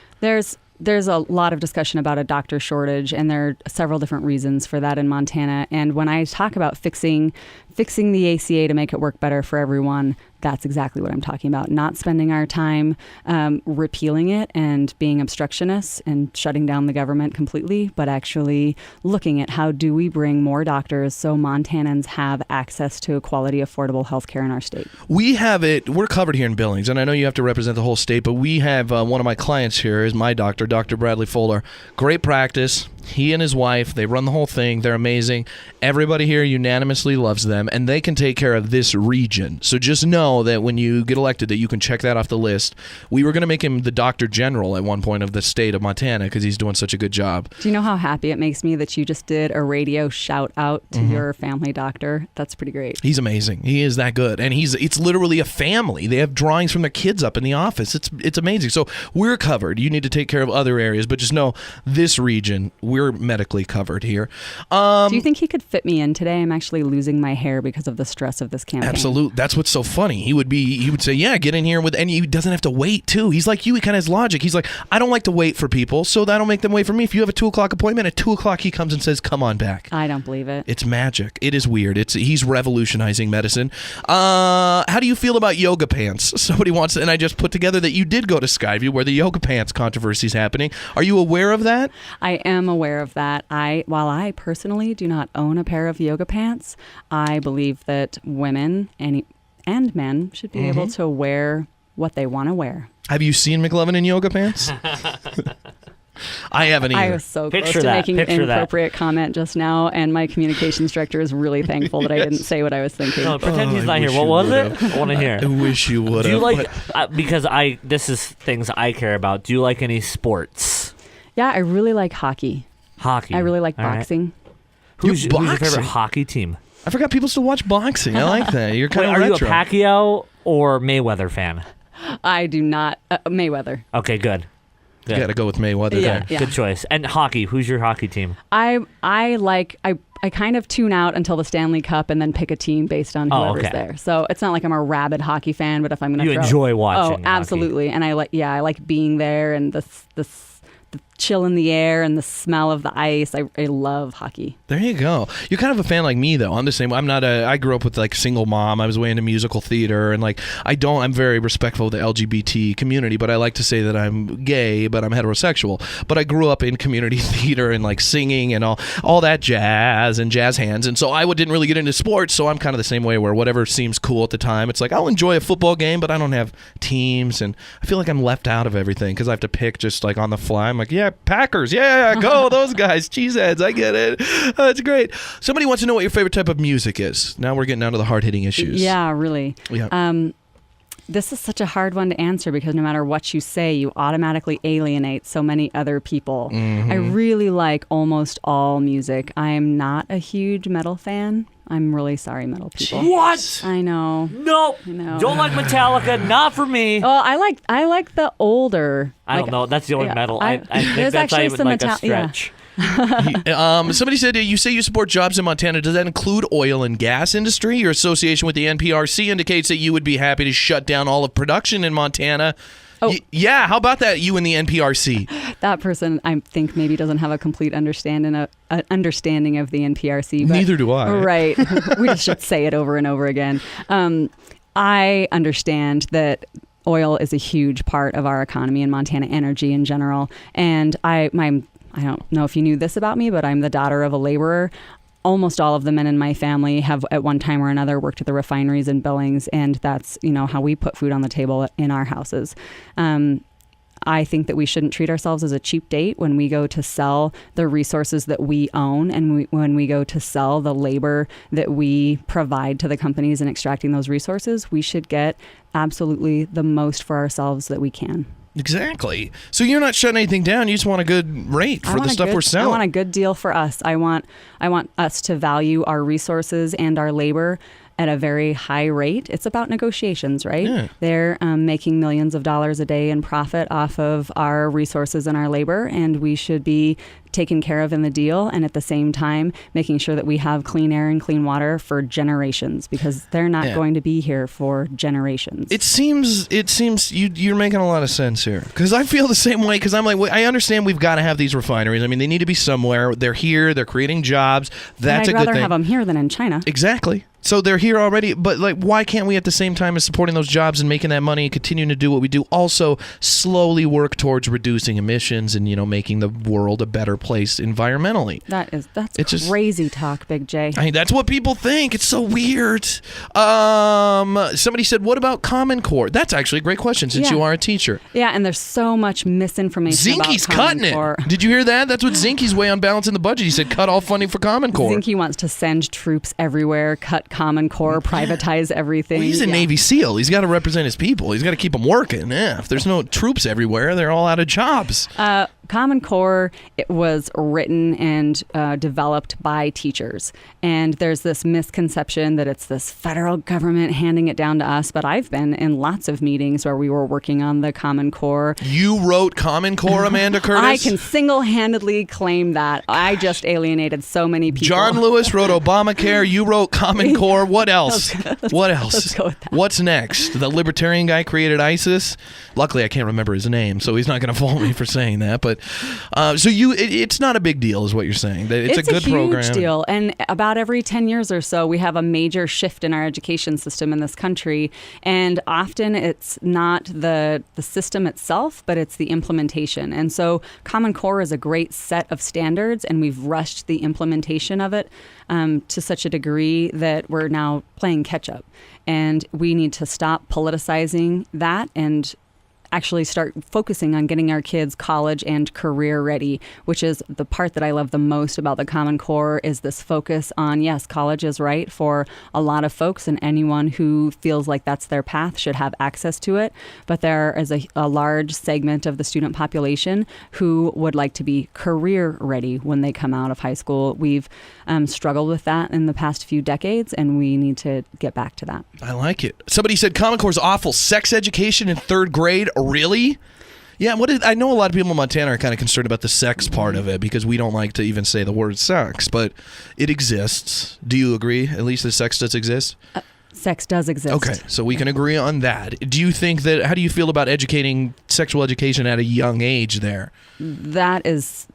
There's a lot of discussion about a doctor shortage, and there are several different reasons for that in Montana. And when I talk about fixing the ACA to make it work better for everyone, that's exactly what I'm talking about. Not spending our time repealing it and being obstructionists and shutting down the government completely, but actually looking at how do we bring more doctors so Montanans have access to quality, affordable health care in our state. We have it. We're covered here in Billings, and I know you have to represent the whole state, but we have one of my clients here is my doctor, Dr. Bradley Fuller. Great practice. He and his wife, they run the whole thing. They're amazing. Everybody here unanimously loves them, and they can take care of this region. So just know that when you get elected that you can check that off the list. We were going to make him the Doctor General at one point of the state of Montana because he's doing such a good job. Do you know how happy it makes me that you just did a radio shout out to your family doctor? That's pretty great. He's amazing. He is that good. And it's literally a family. They have drawings from their kids up in the office. It's amazing. So we're covered. You need to take care of other areas, but just know this region, we're medically covered here. Do you think he could fit me in today? I'm actually losing my hair because of the stress of this campaign. Absolutely. That's what's so funny. He would say, yeah, get in here and he doesn't have to wait too. He's like you. He kind of has logic. He's like, I don't like to wait for people, so I don't make them wait for me. If you have a 2:00 appointment, at 2:00 he comes and says, come on back. I don't believe it. It's magic. It is weird. He's revolutionizing medicine. How do you feel about yoga pants? Somebody wants, and I just put together that you did go to Skyview where the yoga pants controversy is happening. Are you aware of that? I am aware of that. While I personally do not own a pair of yoga pants, I believe that women and men should be able to wear what they want to wear. Have you seen McLevin in yoga pants? I haven't either. I was so close to making an inappropriate comment just now, and my communications director is really thankful that I didn't say what I was thinking. No, pretend he's not here. What was it? I want to hear. I wish you would have. Do you like, because this is things I care about, do you like any sports? Yeah, I really like hockey. Hockey. I really like All boxing. Right. Who's your favorite hockey team? I forgot people still watch boxing. I like that. You're kind of retro. Are you a Pacquiao or Mayweather fan? I do not. Mayweather. Okay, good. You got to go with Mayweather. Yeah, Good choice. And hockey. Who's your hockey team? I kind of tune out until the Stanley Cup and then pick a team based on whoever's there. So it's not like I'm a rabid hockey fan, but if I'm going to enjoy watching. Oh, absolutely. Hockey. And I like being there and the chill in the air and the smell of the ice. I love hockey. There you go. You're kind of a fan like me, though. I'm the same. I grew up with like single mom. I was way into musical theater, and I'm very respectful of the LGBT community, but I like to say that I'm gay, but I'm heterosexual. But I grew up in community theater and like singing and all that jazz and jazz hands, and so I didn't really get into sports. So I'm kind of the same way, where whatever seems cool at the time, it's like I'll enjoy a football game, but I don't have teams, and I feel like I'm left out of everything because I have to pick just like on the fly. I'm like, yeah, Packers, yeah, go those guys, cheeseheads, I get it. That's great. Somebody wants to know what your favorite type of music is. Now we're getting down to the hard-hitting issues. Yeah, really. Yeah. This is such a hard one to answer because no matter what you say, you automatically alienate so many other people. I really like almost all music. I am not a huge metal fan. I'm really sorry, metal people. What? I know. Nope. I know. Don't like Metallica. Not for me. Well, I like the older. I don't know. That's the only metal. I think there's that's not actually even some like a yeah. stretch. Somebody said you say you support jobs in Montana. Does that include oil and gas industry? Your association with the NPRC indicates that you would be happy to shut down all of production in Montana. Oh. Yeah, how about that, you and the NPRC? That person, I think, maybe doesn't have a complete understanding of the NPRC. But, Neither do I. Right. We just should say it over and over again. I understand that oil is a huge part of our economy and Montana energy in general. And I don't know if you knew this about me, but I'm the daughter of a laborer. Almost all of the men in my family have at one time or another worked at the refineries in Billings, and that's, how we put food on the table in our houses. I think that we shouldn't treat ourselves as a cheap date when we go to sell the resources that we own and when we go to sell the labor that we provide to the companies in extracting those resources. We should get absolutely the most for ourselves that we can. Exactly. So you're not shutting anything down. You just want a good rate for the stuff we're selling. I want a good deal for us. I want us to value our resources and our labor at a very high rate. It's about negotiations, right? Yeah. They're making millions of dollars a day in profit off of our resources and our labor, and we should be taken care of in the deal, and at the same time making sure that we have clean air and clean water for generations, because they're not going to be here for generations. It seems you're making a lot of sense here, because I feel the same way, because I'm like, I understand we've got to have these refineries. I mean, they need to be somewhere. They're here. They're creating jobs. That's a good thing. I'd rather have them here than in China. Exactly. So they're here already, but why can't we at the same time as supporting those jobs and making that money and continuing to do what we do, also slowly work towards reducing emissions and making the world a better place environmentally? That's crazy talk, Big J. I mean, that's what people think. It's so weird. Somebody said, "What about Common Core?" That's actually a great question since you are a teacher. Yeah, and there's so much misinformation. Zinke's about Common cutting Core. it. Did you hear that? That's what Zinke's way on balance in the budget. He said, "Cut all funding for Common Core." Zinke wants to send troops everywhere, cut Common Core, privatize everything. Well, he's a Navy SEAL. He's got to represent his people. He's got to keep them working. Yeah, if there's no troops everywhere, they're all out of jobs. Common Core, it was written and developed by teachers. And there's this misconception that it's this federal government handing it down to us. But I've been in lots of meetings where we were working on the Common Core. You wrote Common Core, Amanda Curtis? I can single-handedly claim that. I just alienated so many people. John Lewis wrote Obamacare. You wrote Common Core. What else? What else? Let's go with that. What's next? The libertarian guy created ISIS. Luckily, I can't remember his name, so he's not going to fault me for saying that. But so it's not a big deal, is what you're saying. It's a good program. It's a huge deal. And about every 10 years or so, we have a major shift in our education system in this country. And often it's not the system itself, but it's the implementation. And so Common Core is a great set of standards, and we've rushed the implementation of it to such a degree that we're now playing catch up. And we need to stop politicizing that and actually start focusing on getting our kids college and career ready, which is the part that I love the most about the Common Core, is this focus on, yes, college is right for a lot of folks, and anyone who feels like that's their path should have access to it. But there is a large segment of the student population who would like to be career ready when they come out of high school. We've struggled with that in the past few decades, and we need to get back to that. I like it. Somebody said Common Core is awful. Sex education in third grade. Really? Yeah, I know a lot of people in Montana are kind of concerned about the sex part of it because we don't like to even say the word sex, but it exists. Do you agree? At least the sex does exist? Sex does exist. Okay, so we can agree on that. Do you think that, how do you feel about educating sexual education at a young age there? That is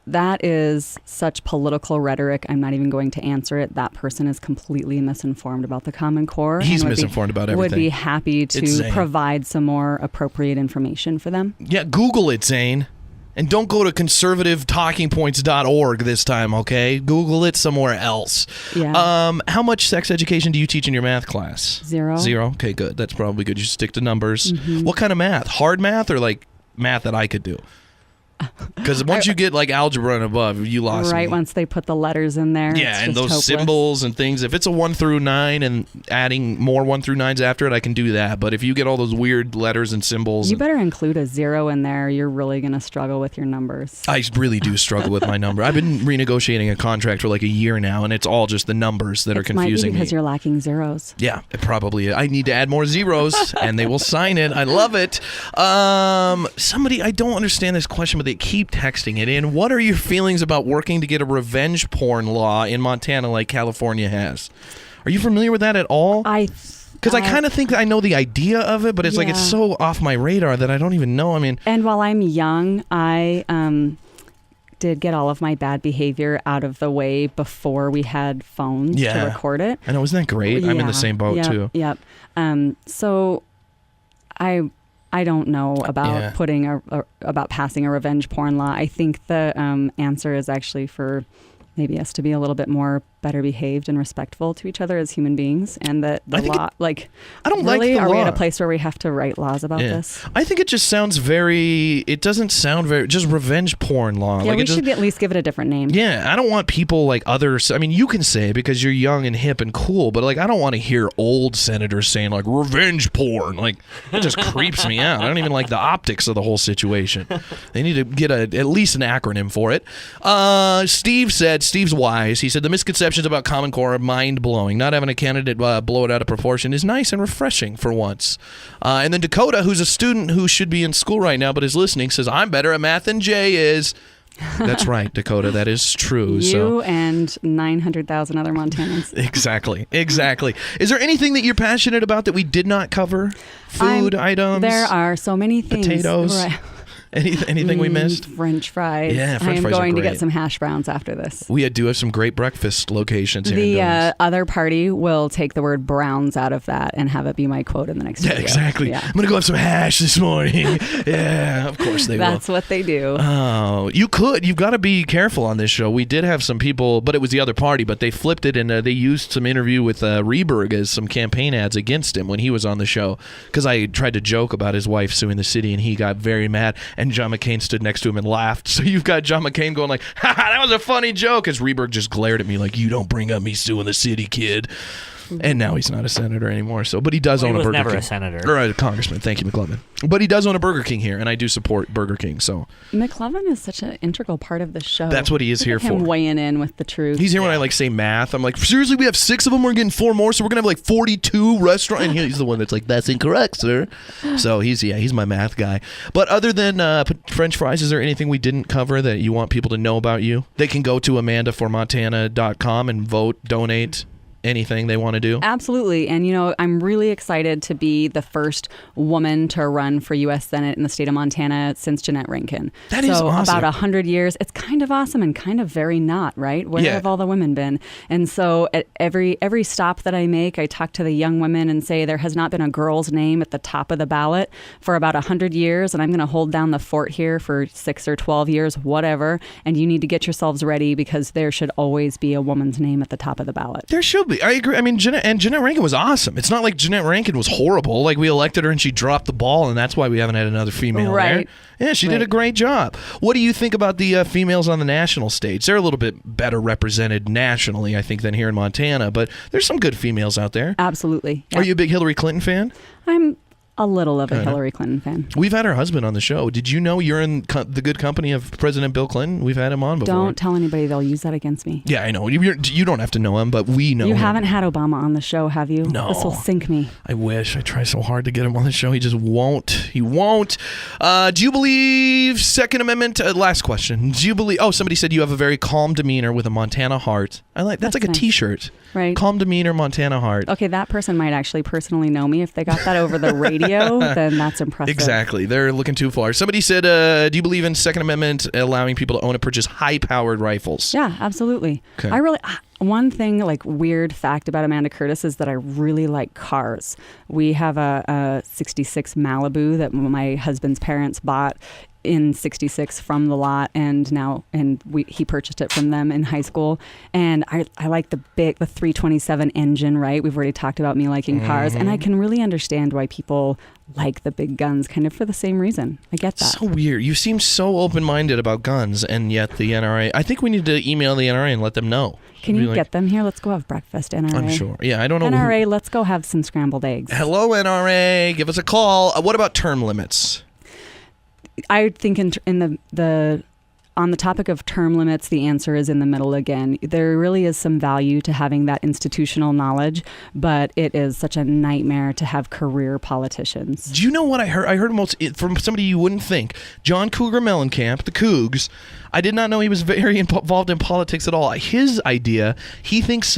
such political rhetoric. I'm not even going to answer it. That person is completely misinformed about the Common Core. He's misinformed about everything. Would be happy to provide some more appropriate information for them. Yeah, Google it, Zane. And don't go to conservativetalkingpoints.org this time, okay? Google it somewhere else. Yeah. How much sex education do you teach in your math class? 0. 0? Okay, good. That's probably good. You stick to numbers. Mm-hmm. What kind of math? Hard math or like math that I could do? Because once you get like algebra and above, you lost Right, me. once they put the letters in there. Yeah, it's and just those hopeless. symbols and things. If it's a 1 through 9 and adding more 1 through 9s after it, I can do that. But if you get all those weird letters and symbols, You better include a 0 in there. You're really going to struggle with your numbers. I really do struggle with my number. I've been renegotiating a contract for like a year now, and it's all just the numbers that are It might be confusing because me. you're lacking zeros. Yeah, it probably. I need to add more zeros, and they will sign it. I love it. Somebody, I don't understand this question, but they keep texting it in. What are your feelings about working to get a revenge porn law in Montana like California has? Are you familiar with that at all? Because I kind of think that I know the idea of it, but it's like it's Yeah. so off my radar that I don't even know. I mean, And while I'm young, I did get all of my bad behavior out of the way before we had phones to Yeah. record it. I know, isn't that great? I'm in the same boat too. Yep. So I don't know about about passing a revenge porn law. I think the answer is actually for maybe us to be a little bit more better behaved and respectful to each other as human beings, and that the law, I don't really, like the are law. we at a place where we have to write laws about Yeah. this? I think it just sounds very. It doesn't sound very. Just revenge porn law. Yeah, like we it just, should at least give it a different name. Yeah, I don't want people like others. I mean, you can say it because you're young and hip and cool, but like I don't want to hear old senators saying like revenge porn. Like it just creeps me out. I don't even like the optics of the whole situation. They need to get at least an acronym for it. Steve's wise. He said the misconceptions about Common Core are mind blowing. Not having a candidate blow it out of proportion is nice and refreshing for once. And then Dakota, who's a student who should be in school right now but is listening, says I'm better at math than Jay is. That's right, Dakota. That is true. You and 900,000 other Montanans. Exactly. Is there anything that you're passionate about that we did not cover? Food items? There are so many things. Potatoes? Right. Anything we missed? French fries. Yeah, French I am fries are going to great. get some hash browns after this. We do have some great breakfast locations here in The Billings. other party will take the word browns out of that and have it be my quote in the next Yeah, video. exactly. Yeah. I'm going to go have some hash this morning. Yeah, of course they will. That's what they do. Oh, you've got to be careful on this show. We did have some people, but it was the other party, but they flipped it and they used some interview with Reberg as some campaign ads against him when he was on the show because I tried to joke about his wife suing the city and he got very mad and John McCain stood next to him and laughed. So you've got John McCain going like, ha, that was a funny joke as Reberg just glared at me like, you don't bring up me suing the city, kid. And now he's not a senator anymore. So, but he does own a Burger King. He was never a senator. Or a congressman. Thank you, McLovin. But he does own a Burger King here, and I do support Burger King. So McLovin is such an integral part of the show. that's what he is Look here at him for. weighing in with the truth. He's here when I like say math. I'm like, seriously, we have 6 of them. We're getting 4 more, so we're gonna have like 42 restaurants. And he's the one that's like, that's incorrect, sir. So he's my math guy. But other than French fries, is there anything we didn't cover that you want people to know about you? They can go to amandaformontana.com and vote, donate. Anything they want to do? Absolutely. And, you know, I'm really excited to be the first woman to run for U.S. Senate in the state of Montana since Jeanette Rankin. That is awesome. About 100 years. It's kind of awesome and kind of very not, right? Where have all the women been? And so at every stop that I make, I talk to the young women and say there has not been a girl's name at the top of the ballot for about 100 years. And I'm going to hold down the fort here for 6 or 12 years, whatever. And you need to get yourselves ready because there should always be a woman's name at the top of the ballot. There should be. I agree. I mean, Jeanette Rankin was awesome. It's not like Jeanette Rankin was horrible. Like we elected her and she dropped the ball, and that's why we haven't had another female Right. there. Yeah, she did a great job. What do you think about the females on the national stage? They're a little bit better represented nationally, I think, than here in Montana. But there's some good females out there. Absolutely. Yeah. Are you a big Hillary Clinton fan? I'm a little of a Hillary Clinton fan. We've had her husband on the show. Did you know you're in the good company of President Bill Clinton? We've had him on before. Don't tell anybody, they'll use that against me. Yeah, I know. You don't have to know him, but we know You him. haven't had Obama on the show, have you? No. This will sink me. I wish. I try so hard to get him on the show. He just won't. He won't. Do you believe Second Amendment? Last question. Do you believe... Oh, somebody said you have a very calm demeanor with a Montana heart. I like... That's like nice. a T-shirt. Right. Calm demeanor, Montana heart. Okay, that person might actually personally know me. If they got that over the radio, then that's impressive. Exactly. They're looking too far. Somebody said, do you believe in Second Amendment allowing people to own and purchase high-powered rifles? Yeah, absolutely. Okay. I really... One thing, like weird fact about Amanda Curtis is that I really like cars. We have a 66 Malibu that my husband's parents bought in 66 from the lot, and he purchased it from them in high school. And I like the 327 engine, right? We've already talked about me liking cars, and I can really understand why people like the big guns, kind of for the same reason. I get that. So weird. You seem so open-minded about guns, and yet the NRA. I think we need to email the NRA and let them know. Can you get them here? Let's go have breakfast, NRA. I'm sure. Yeah, I don't know. NRA, let's go have some scrambled eggs. Hello, NRA. Give us a call. What about term limits? I think in the on the topic of term limits, the answer is in the middle again. There really is some value to having that institutional knowledge, but it is such a nightmare to have career politicians. Do you know what I heard? I heard from somebody you wouldn't think. John Cougar Mellencamp, the Cougs. I did not know he was very involved in politics at all. His idea, he thinks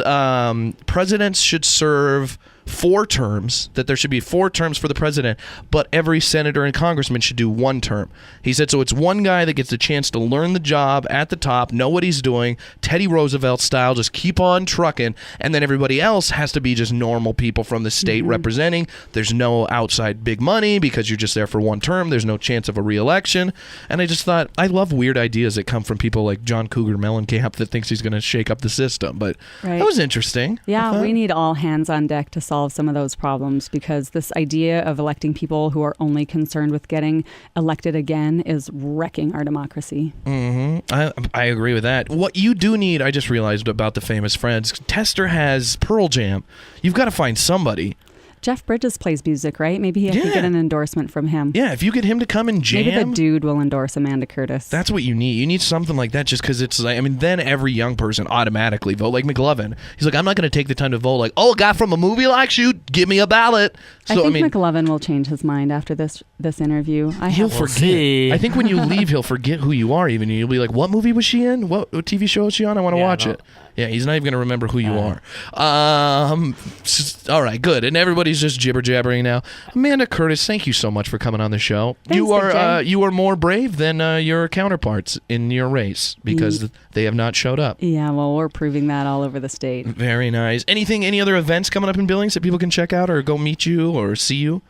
presidents should serve 4 terms, that there should be 4 terms for the president, but every senator and congressman should do 1 term. He said, so it's one guy that gets the chance to learn the job at the top, know what he's doing, Teddy Roosevelt style, just keep on trucking, and then everybody else has to be just normal people from the state representing. There's no outside big money because you're just there for 1 term. There's no chance of a re-election. And I just thought, I love weird ideas that come from people like John Cougar Mellencamp that thinks he's going to shake up the system. But that was interesting. Yeah, we need all hands on deck to solve some of those problems, because this idea of electing people who are only concerned with getting elected again is wrecking our democracy. I agree with that. What you do need, I just realized about the Famous Friends, Tester has Pearl Jam. You've got to find somebody. Jeff Bridges plays music, right? Maybe he can get an endorsement from him. Yeah, if you get him to come and jam. Maybe the dude will endorse Amanda Curtis. That's what you need. You need something like that, just because it's like, I mean, then every young person automatically vote. Like McLovin. He's like, I'm not going to take the time to vote. Like, oh, a guy from a movie likes you, give me a ballot. So, I think McLovin will change his mind after this interview. He'll forget. I think when you leave, he'll forget who you are even. You'll be like, what movie was she in? What TV show is she on? I want to watch it. Yeah, he's not even going to remember who you are. All right, good. And everybody's just jibber-jabbering now. Amanda Curtis, thank you so much for coming on the show. Thanks, you are more brave than your counterparts in your race because they have not showed up. Yeah, well, we're proving that all over the state. Very nice. Any other events coming up in Billings that people can check out or go meet you or see you?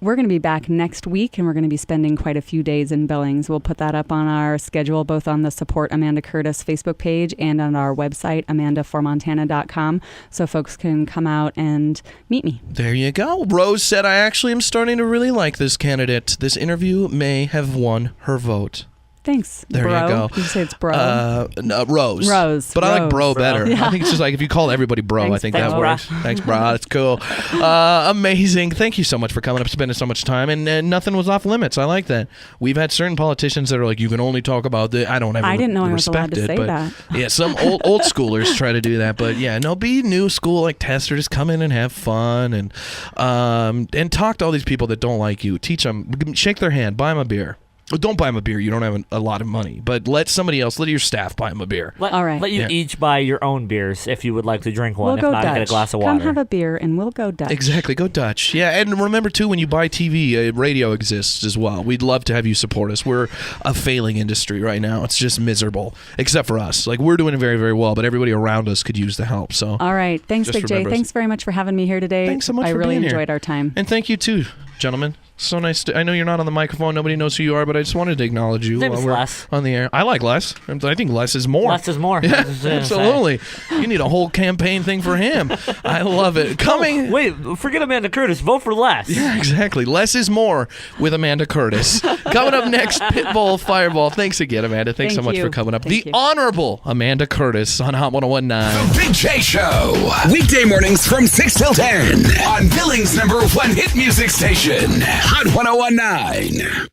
We're going to be back next week, and we're going to be spending quite a few days in Billings. We'll put that up on our schedule, both on the Support Amanda Curtis Facebook page and on our website, amandaformontana.com, so folks can come out and meet me. There you go. Rose said, I actually am starting to really like this candidate. This interview may have won her vote. Thanks, there bro. you go. Did you say it's bro? No, Rose. Rose. But I like bro better. Yeah. I think it's just like if you call everybody bro, Thanks, I think bro. that works. Thanks, bro. That's cool. Amazing. Thank you so much for coming up, spending so much time. And nothing was off limits. I like that. We've had certain politicians that are like, you can only talk about the. I didn't know I was allowed to say that. Yeah, some old schoolers try to do that. But yeah, no, be new school like Tester. Just come in and have fun and talk to all these people that don't like you. Teach them. Shake their hand. Buy them a beer. Well, don't buy them a beer. You don't have a lot of money. But let somebody else, let your staff buy them a beer. All right. Let you each buy your own beers if you would like to drink one. We'll go if not, Dutch. get a glass of water. Come have a beer and we'll go Dutch. Exactly. Go Dutch. Yeah, and remember, too, when you buy TV, radio exists as well. We'd love to have you support us. We're a failing industry right now. It's just miserable, except for us. Like, we're doing very, very well, but everybody around us could use the help. So. All right. Thanks, Big J. Thanks very much for having me here today. Thanks so much for being here. I really enjoyed our time. And thank you, too, gentlemen. So nice. I know you're not on the microphone. Nobody knows who you are, but I just wanted to acknowledge you while we're Les. on the air. I like Les. I think Les is more. Less is more. Yeah, absolutely. You need a whole campaign thing for him. I love it. Coming. Oh, wait, forget Amanda Curtis. Vote for Les. Yeah, exactly. Less is more with Amanda Curtis. Coming up next, Pitbull Fireball. Thanks again, Amanda. Thanks so much for coming up. The Honorable Amanda Curtis on Hot 101.9. The Big J Show. Weekday mornings from 6 till 10 on Billings' #1 hit music station, Hot 101.9.